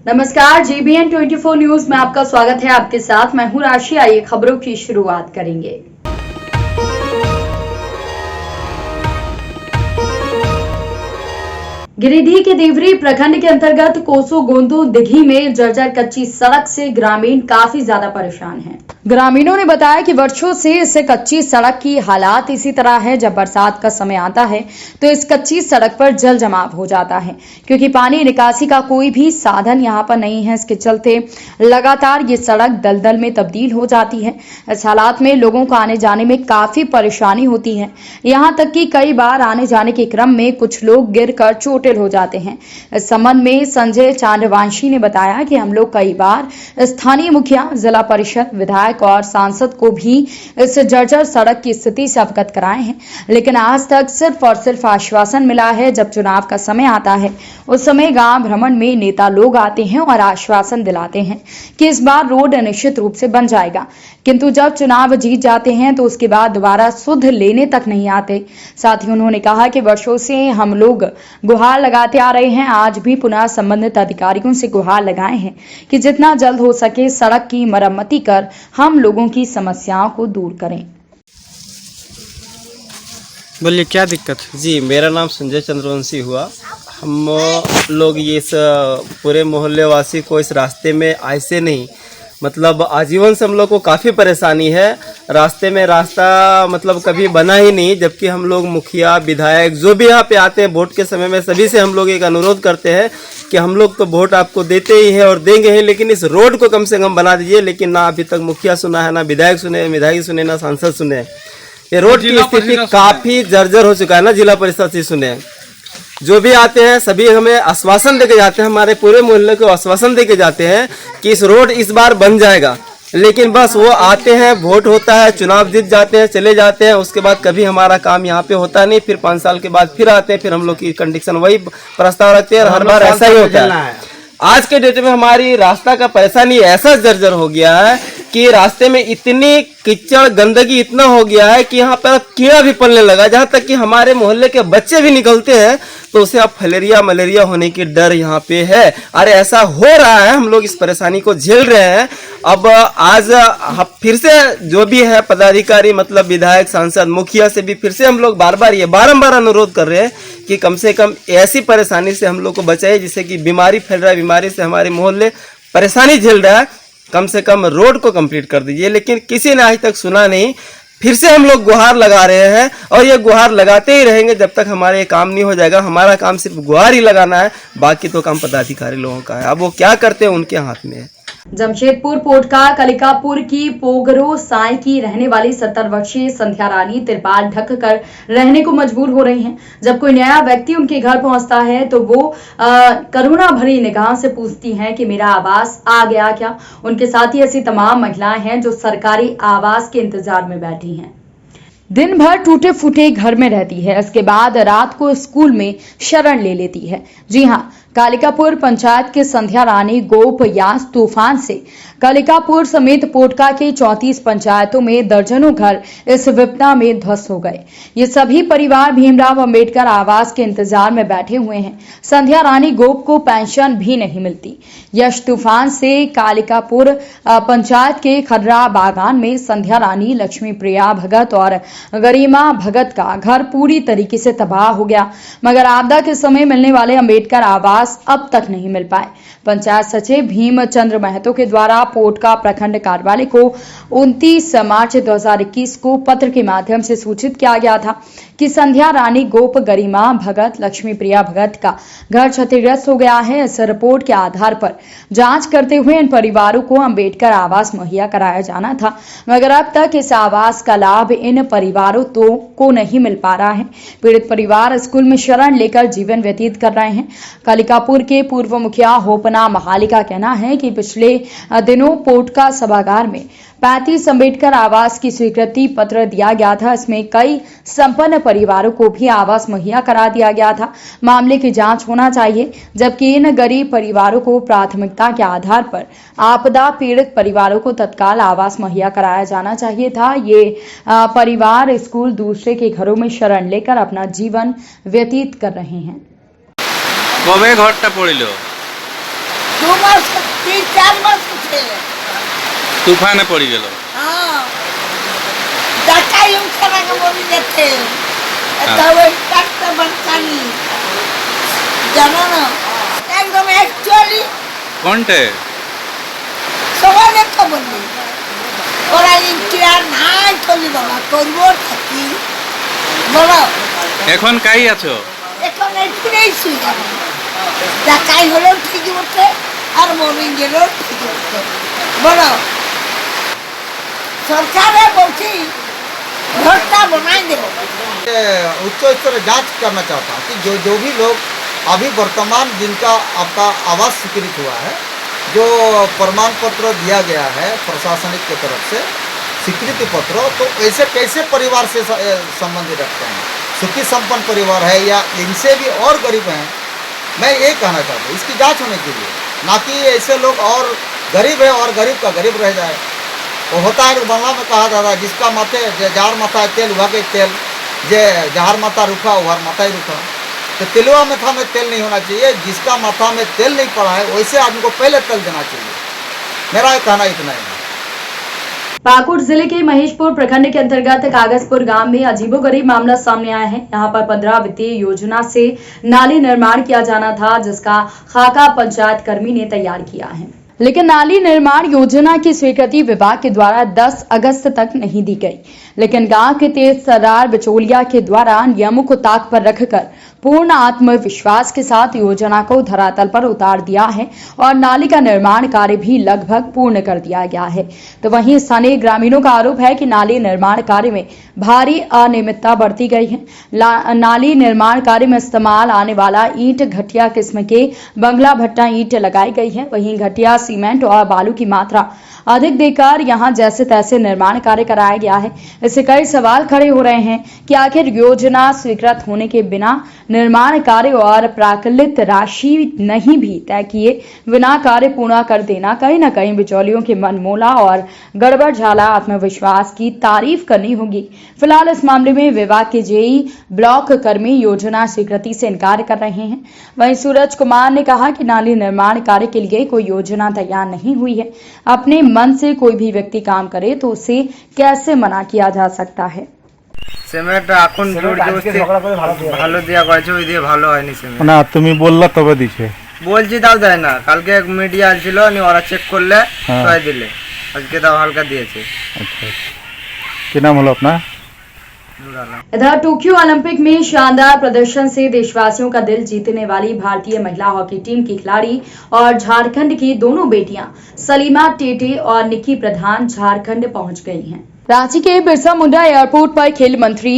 नमस्कार, जीबीएन 24 न्यूज में आपका स्वागत है। आपके साथ मैं हूं राशि। आइए खबरों की शुरुआत करेंगे। गिरिडीह के देवरी प्रखंड के अंतर्गत कोसो गोंदू दिघी में जर्जर कच्ची सड़क से ग्रामीण काफी ज्यादा परेशान हैं। ग्रामीणों ने बताया कि वर्षों से इस कच्ची सड़क की हालात इसी तरह है। जब बरसात का समय आता है तो इस कच्ची सड़क पर जल जमाव हो जाता है, क्योंकि पानी निकासी का कोई भी साधन यहाँ पर नहीं है। इसके चलते लगातार ये सड़क दलदल में तब्दील हो जाती है। इस हालात में लोगों को आने जाने में काफी परेशानी होती है। यहाँ तक कि कई बार आने जाने के क्रम में कुछ लोग गिरकर चोटिल हो जाते हैं। इस संबंध में संजय चांद्रवंशी ने बताया कि हम लोग कई बार स्थानीय मुखिया, जिला परिषद, विधायक और सांसद को भी इस जर्जर सड़क की स्थिति से अवगत कराए हैं, लेकिन आज तक सिर्फ और सिर्फ आश्वासन मिला है। जब चुनाव का समय आता है उस समय गांव भ्रमण में नेता लोग आते हैं और आश्वासन दिलाते हैं कि इस बार रोड निश्चित रूप से बन जाएगा, किंतु जब चुनाव जीत जाते हैं तो उसके बाद दोबारा सुध लेने तक नहीं आते। साथ ही उन्होंने कहा कि वर्षों से हम लोग गुहार लगाते आ रहे हैं, आज भी पुनः संबंधित अधिकारियों से गुहार लगाए हैं कि जितना जल्द हो सके सड़क की मरम्मती कर हम लोगों की समस्याओं को दूर करें। बोलिए, क्या दिक्कत? जी, मेरा नाम संजय चंद्रवंशी हुआ। हम लोग ये इस पूरे मोहल्ले वासी को इस रास्ते में ऐसे नहीं, मतलब आजीवन से हम लोग को काफ़ी परेशानी है। रास्ते में रास्ता मतलब कभी बना ही नहीं, जबकि हम लोग मुखिया, विधायक जो भी यहाँ पे आते हैं वोट के समय में सभी से हम लोग एक अनुरोध करते हैं कि हम लोग तो वोट आपको देते ही हैं और देंगे ही, लेकिन इस रोड को कम से कम बना दीजिए। लेकिन ना अभी तक मुखिया सुना है, ना विधायक सुने, ना सांसद सुने। ये रोड की स्थिति काफ़ी जर्जर हो चुका है। ना जिला परिषद से सुने, जो भी आते हैं सभी हमें आश्वासन देके जाते हैं, हमारे पूरे मोहल्ले को आश्वासन देके जाते हैं कि इस रोड इस बार बन जाएगा। लेकिन बस वो आते हैं, वोट होता है, चुनाव जीत जाते हैं, चले जाते हैं, उसके बाद कभी हमारा काम यहाँ पे होता नहीं। फिर 5 साल के बाद फिर आते हैं, फिर हम लोग की कंडीशन वही प्रस्ताव रखते हैं और हर बार ऐसा ही होता है। आज के डेट में हमारी रास्ता का परेशानी ऐसा जर्जर हो गया है कि रास्ते में इतनी कीचड़ गंदगी इतना हो गया है कि यहाँ पर कीड़ा भी पलने लगा। जहाँ तक कि हमारे मोहल्ले के बच्चे भी निकलते हैं तो उसे अब फलेरिया मलेरिया होने की डर यहाँ पे है। अरे ऐसा हो रहा है, हम लोग इस परेशानी को झेल रहे हैं। अब आज फिर से जो भी है पदाधिकारी, मतलब विधायक, सांसद, मुखिया से भी फिर से हम लोग बारंबार अनुरोध कर रहे हैं कि कम से कम ऐसी परेशानी से हम लोग को बचाए जिससे कि बीमारी फैल रहा है, बीमारी से हमारे मोहल्ले परेशानी झेल रहा है। कम से कम रोड को कंप्लीट कर दीजिए। लेकिन किसी ने आज तक सुना नहीं। फिर से हम लोग गुहार लगा रहे हैं और ये गुहार लगाते ही रहेंगे जब तक हमारे काम नहीं हो जाएगा। हमारा काम सिर्फ गुहार ही लगाना है, बाकी तो काम पदाधिकारी लोगों का है। अब वो क्या करते हैं उनके हाथ में है। जमशेदपुर पोटका कलिकापुर की पोगरो साई की रहने वाली 70 वर्षीय संध्या रानी तिरपाल ढक कर रहने को मजबूर हो रही हैं। जब कोई नया व्यक्ति उनके घर पहुंचता है तो वो करुणा भरी निगाह से पूछती हैं कि मेरा आवास आ गया क्या। उनके साथ ही ऐसी तमाम महिलाएं हैं जो सरकारी आवास के इंतजार में बैठी हैं। दिन भर टूटे फूटे घर में रहती है, इसके बाद रात को स्कूल में शरण ले लेती है। जी हां, कालिकापुर पंचायत के संध्या रानी गोप यास तूफान से कालिकापुर समेत पोटका के 34 पंचायतों में दर्जनों घर इस विपदा में ध्वस्त हो गए। ये सभी परिवार भीमराव अंबेडकर आवास के इंतजार में बैठे हुए हैं। संध्या रानी गोप को पेंशन भी नहीं मिलती। यश तूफान से कालिकापुर पंचायत के खर्रा बागान में संध्या रानी, लक्ष्मी प्रिया भगत और गरिमा भगत का घर पूरी तरीके से तबाह हो गया, मगर आपदा के समय मिलने वाले अंबेडकर आवास अब तक नहीं मिल पाए। पंचायत सचिव भीमचंद्र महतो के द्वारा पोटका प्रखंड कार्यालय को 29 मार्च 2021 को पत्र के माध्यम से सूचित किया गया था कि संध्या रानी गोप, गरिमा भगत, लक्ष्मी प्रिया भगत का घर क्षतिग्रस्त हो गया है। इस रिपोर्ट के आधार पर जांच करते हुए इन परिवारों को अंबेडकर आवास मुहैया कराया जाना था, मगर अब तक इस आवास का लाभ इन परिवारों को नहीं मिल पा रहा है। पीड़ित परिवार स्कूल में शरण लेकर जीवन व्यतीत कर रहे हैं। कालिकापुर के पूर्व मुखिया होपना महाली का कहना है कि पिछले दिनों पोटका सभागार में 35 अंबेडकर आवास की स्वीकृति पत्र दिया गया था। इसमें कई संपन्न परिवारों को भी आवास मुहैया करा दिया गया था। मामले की जांच होना चाहिए, जबकि इन गरीब परिवारों को प्राथमिकता के आधार पर आपदा पीड़ित परिवारों को तत्काल आवास मुहैया कराया जाना चाहिए था। ये परिवार स्कूल दूसरे के घरों में शरण लेकर अपना जीवन व्यतीत कर रहे हैं। कबे घरटा पड़िल? 2 মাস 3-4 মাস ছেলে তুফানে পড়ে গেল। হ্যাঁ ডাকাই উঠানাকে বলি যাচ্ছে এটা ওই কাটতে বাচ্চানি জানো না একদম অ্যাকচুয়ালি কোনটে সবাই দেখতে বললি ওরা ইন্টিয়ার নাই চলি বাবা করব থাকি বলো এখন কাই আছো? এখন এখানেই শুই যাবো ডাকাই হলেও ঠিক উঠে আর মরিং গেলেও ঠিক উঠে বলো सरकारें बोलती घरटा बनाई दो उच्च स्तर जांच करना चाहता हूँ कि जो भी लोग अभी वर्तमान जिनका आपका आवास स्वीकृत हुआ है, जो प्रमाण पत्र दिया गया है प्रशासनिक की तरफ से स्वीकृति पत्र, तो ऐसे कैसे परिवार से संबंधित रखते हैं? सुखी संपन्न परिवार है या इनसे भी और गरीब हैं? मैं ये कहना चाहता हूँ इसकी जाँच होने के लिए, ना कि ऐसे लोग और गरीब है और गरीब का गरीब रह जाए। वो होता है बंगला में कहा जाता है जिसका माथे जार माथा तेल हुआ के तेल जे जहर माथा रुखा वहर माथा ही रुखा। तो तिलवा माथा में तेल नहीं होना चाहिए, जिसका माथा में तेल नहीं पड़ा है वैसे आदमी को पहले तेल देना चाहिए। मेरा कहना इतना ही है। पाकुड़ जिले के महेशपुर प्रखंड के अंतर्गत कागजपुर गांव में अजीबोगरीब मामला सामने आया है। यहां पर 15 वित्तीय योजना से नाली निर्माण किया जाना था, जिसका खाका पंचायत कर्मी ने तैयार किया है, लेकिन नाली निर्माण योजना की स्वीकृति विभाग के द्वारा 10 अगस्त तक नहीं दी गई। लेकिन गांव के तेज तर्रार बिचौलिया के द्वारा नियमों को ताक पर रखकर पूर्ण आत्मविश्वास के साथ योजना को धरातल पर उतार दिया है और नाली का निर्माण कार्य भी लगभग पूर्ण कर दिया गया है। तो वहीं स्थानीय ग्रामीणों का आरोप है कि नाली निर्माण कार्य में भारी अनियमितता बरती गई है। नाली निर्माण कार्य में इस्तेमाल आने वाला ईंट घटिया किस्म के बंगला भट्टा ईंट लगाई गई है। वहीं घटिया सीमेंट और बालू की मात्रा अधिक देकर यहां जैसे तैसे निर्माण कार्य कराया गया है। इससे कई सवाल खड़े हो रहे हैं कि आखिर योजना स्वीकृत होने के बिना निर्माण कार्य और प्राकलित राशि नहीं भी तय किए बिना कार्य पूर्ण कर देना कहीं न कहीं बिचौलियों के मनमोला और गड़बड़ झाला आत्मविश्वास की तारीफ करनी होगी। फिलहाल इस मामले में विभाग के जेई ब्लॉक कर्मी योजना स्वीकृति से इनकार कर रहे हैं। वहीं सूरज कुमार ने कहा कि नाली निर्माण कार्य के लिए कोई योजना तैयार नहीं हुई है। अपने मन से कोई भी व्यक्ति काम करे तो उसे कैसे मना किया जा सकता है। সিমেন্ট এখন জোর জবরদস্তি ভালো দেয়া করেছে, ওই দিয়ে ভালো হয়নি সিমেন্ট। না তুমি বললা তবে দিছে, বলছি তাও দেয় না। কালকে এক মিডিয়া ছিল ওরা চেক করলে তাই দিলে, আজকে তাও হালকা দিয়েছে। আচ্ছা কি নাম হলো আপনার? इधर टोक्यो ओलंपिक में शानदार प्रदर्शन से देशवासियों का दिल जीतने वाली भारतीय महिला हॉकी टीम की खिलाड़ी और झारखंड की दोनों बेटियां सलीमा टेटे और निक्की प्रधान झारखंड पहुंच गई हैं। रांची के बिरसा मुंडा एयरपोर्ट पर खेल मंत्री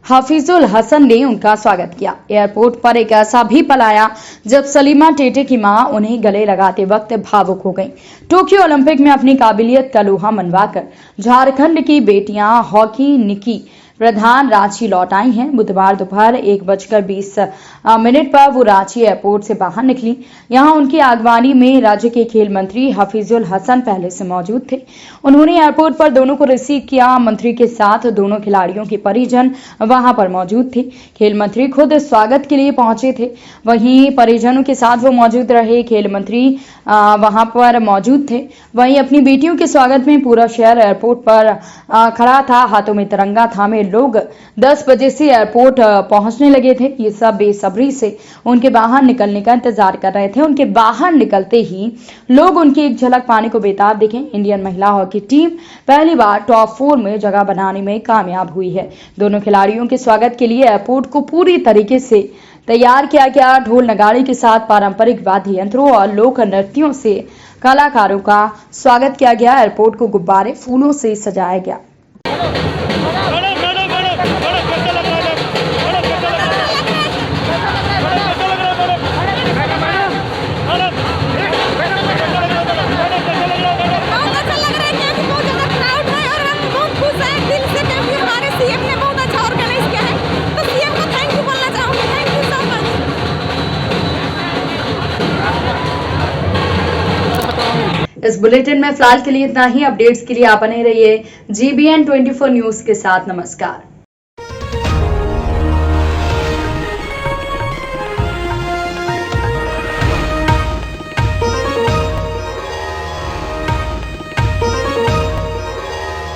हफीजुल हसन ने उनका स्वागत किया। एयरपोर्ट पर एक ऐसा भी पल आया जब सलीमा टेटे की मां उन्हें गले लगाते वक्त भावुक हो गईं। टोक्यो ओलंपिक में अपनी काबिलियत का लोहा मनवाकर झारखंड की बेटियां हॉकी निक्की प्रधान रांची लौट आई हैं। बुधवार दोपहर 1:20 पर वो रांची एयरपोर्ट से बाहर निकली। यहां उनकी आगवानी में राज्य के खेल मंत्री हफीजुल हसन पहले से मौजूद थे। उन्होंने एयरपोर्ट पर दोनों को रिसीव किया। मंत्री के साथ दोनों खिलाड़ियों के परिजन वहां पर मौजूद थे। खेल मंत्री खुद स्वागत के लिए पहुंचे थे, वहीं परिजनों के साथ वो मौजूद रहे। खेल मंत्री वहां पर मौजूद थे। वहीं अपनी बेटियों के स्वागत में पूरा शहर एयरपोर्ट पर खड़ा था। हाथों में तिरंगा थामे लोग 10 बजे से एयरपोर्ट पहुंचने लगे थे। ये सब बेसब्री से उनके बाहर निकलने का इंतजार कर रहे थे। उनके बाहर निकलते ही लोग उनकी एक झलक पाने को बेताब दिखे। इंडियन महिला हॉकी टीम पहली बार टॉप 4 में जगह बनाने में कामयाब हुई है। दोनों खिलाड़ियों के स्वागत के लिए एयरपोर्ट को पूरी तरीके से तैयार किया गया। ढोल नगाड़े के साथ पारंपरिक वाद्य यंत्रों और लोक नृत्यों से कलाकारों का स्वागत किया गया। एयरपोर्ट को गुब्बारे फूलों से सजाया गया। इस बुलेटिन में फिलहाल के लिए इतना ही। अपडेट्स के लिए आप बने रहिए GBN 24 न्यूज के साथ। नमस्कार।